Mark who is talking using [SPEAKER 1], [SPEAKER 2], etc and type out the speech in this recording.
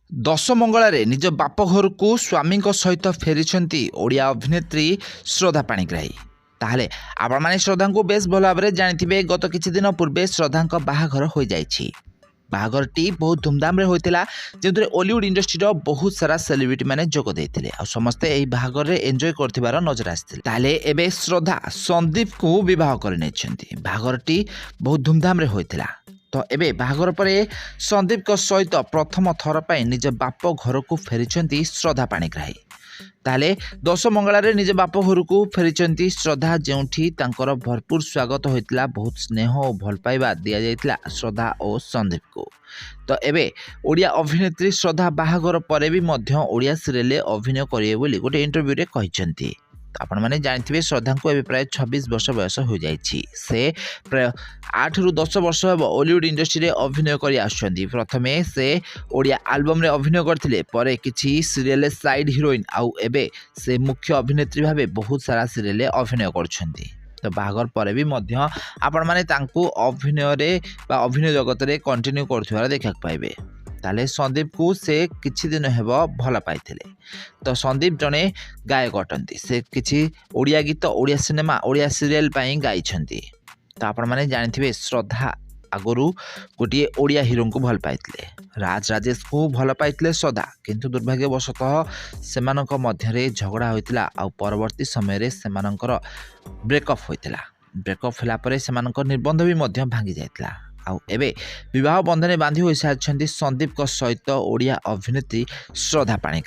[SPEAKER 1] ଦଶମଙ୍ଗଳାରେ ନିଜ ବାପଘରକୁ ସ୍ୱାମୀଙ୍କ ସହିତ ଫେରିଛନ୍ତି ଓଡ଼ିଆ ଅଭିନେତ୍ରୀ ଶ୍ରଦ୍ଧା ପାଣିଗ୍ରାହୀ। ତାହେଲେ ଆପଣମାନେ ଶ୍ରଦ୍ଧାଙ୍କୁ ବେଶ ଭଲ ଭାବରେ ଜାଣିଥିବେ। ଗତ କିଛି ଦିନ ପୂର୍ବେ ଶ୍ରଦ୍ଧାଙ୍କ ବାହାଘର ହୋଇଯାଇଛି। ବାହାଘରଟି ବହୁତ ଧୁମଧାମରେ ହୋଇଥିଲା, ଯେଉଁଥିରେ ଓଲିଉଡ୍ ଇଣ୍ଡଷ୍ଟ୍ରିର ବହୁତ ସାରା ସେଲିବ୍ରିଟି ମାନେ ଯୋଗ ଦେଇଥିଲେ ଆଉ ସମସ୍ତେ ଏହି ବାହାଘରରେ ଏନ୍ଜୟ କରୁଥିବାର ନଜର ଆସିଥିଲେ। ତାହେଲେ ଏବେ ଶ୍ରଦ୍ଧା ସନ୍ଦୀପକୁ ବିବାହ କରିନେଇଛନ୍ତି। ବାହାଘରଟି ବହୁତ ଧୁମଧାମରେ ହୋଇଥିଲା। ତ ଏବେ ବାହାଘର ପରେ ସନ୍ଦୀପଙ୍କ ସହିତ ପ୍ରଥମ ଥର ପାଇଁ ନିଜ ବାପ ଘରକୁ ଫେରିଛନ୍ତି ଶ୍ରଦ୍ଧା ପାଣିଗ୍ରାହୀ। ତାହେଲେ ଦଶମଙ୍ଗଳାରେ ନିଜ ବାପ ଘରକୁ ଫେରିଛନ୍ତି ଶ୍ରଦ୍ଧା, ଯେଉଁଠି ତାଙ୍କର ଭରପୁର ସ୍ୱାଗତ ହୋଇଥିଲା। ବହୁତ ସ୍ନେହ ଓ ଭଲ ପାଇବା ଦିଆଯାଇଥିଲା ଶ୍ରଦ୍ଧା ଓ ସନ୍ଦୀପକୁ। ତ ଏବେ ଓଡ଼ିଆ ଅଭିନେତ୍ରୀ ଶ୍ରଦ୍ଧା ବାହାଘର ପରେ ବି ମଧ୍ୟ ଓଡ଼ିଆ ସିରିଏଲରେ ଅଭିନୟ କରିବେ ବୋଲି ଗୋଟେ ଇଣ୍ଟରଭ୍ୟୁରେ କହିଛନ୍ତି। ଆପଣମାନେ ଜାଣିଥିବେ ଶ୍ରଦ୍ଧାଙ୍କୁ ଏବେ ପ୍ରାୟ 26 ବର୍ଷ ବୟସ ହୋଇଯାଇଛି। ସେ ପ୍ରାୟ 8ରୁ 10 ବର୍ଷ ହେବ ଓଲିଉଡ୍ ଇଣ୍ଡଷ୍ଟ୍ରିରେ ଅଭିନୟ କରି ଆସୁଛନ୍ତି। ପ୍ରଥମେ ସେ ଓଡ଼ିଆ ଆଲବମ୍ରେ ଅଭିନୟ କରିଥିଲେ, ପରେ କିଛି ସିରିଏଲରେ ସାଇଡ୍ ହିରୋଇନ୍, ଆଉ ଏବେ ସେ ମୁଖ୍ୟ ଅଭିନେତ୍ରୀ ଭାବେ ବହୁତ ସାରା ସିରିଏଲରେ ଅଭିନୟ କରୁଛନ୍ତି। ତ ବାହାଘର ପରେ ବି ମଧ୍ୟ ଆପଣମାନେ ତାଙ୍କୁ ଅଭିନୟରେ ବା ଅଭିନୟ ଜଗତରେ କଣ୍ଟିନ୍ୟୁ କରୁଥିବାର ଦେଖିବାକୁ ପାଇବେ। ତାହେଲେ ସନ୍ଦୀପକୁ ସେ କିଛି ଦିନ ହେବ ଭଲ ପାଇଥିଲେ। ତ ସନ୍ଦୀପ ଜଣେ ଗାୟକ ଅଟନ୍ତି। ସେ କିଛି ଓଡ଼ିଆ ଗୀତ, ଓଡ଼ିଆ ସିନେମା, ଓଡ଼ିଆ ସିରିଏଲ ପାଇଁ ଗାଇଛନ୍ତି। ତ ଆପଣମାନେ ଜାଣିଥିବେ ଶ୍ରଦ୍ଧା ଆଗରୁ ଗୋଟିଏ ଓଡ଼ିଆ ହିରୋଙ୍କୁ ଭଲ ପାଇଥିଲେ, ରାଜ ରାଜେଶକୁ ଭଲ ପାଇଥିଲେ ଶ୍ରଦ୍ଧା। କିନ୍ତୁ ଦୁର୍ଭାଗ୍ୟବଶତଃ ସେମାନଙ୍କ ମଧ୍ୟରେ ଝଗଡ଼ା ହୋଇଥିଲା ଆଉ ପରବର୍ତ୍ତୀ ସମୟରେ ସେମାନଙ୍କର ବ୍ରେକଅପ୍ ହୋଇଥିଲା। ବ୍ରେକଅପ୍ ହେଲା ପରେ ସେମାନଙ୍କ ନିର୍ବନ୍ଧ ବି ମଧ୍ୟ ଭାଙ୍ଗି ଯାଇଥିଲା। ଆଉ ଏବେ ବିବାହ ବନ୍ଧନରେ ବାନ୍ଧି ହୋଇସାରିଛନ୍ତି ସନ୍ଦୀପଙ୍କ ସହିତ ଓଡ଼ିଆ ଅଭିନେତ୍ରୀ ଶ୍ରଦ୍ଧା ପାଣିଗ୍ରାହୀ।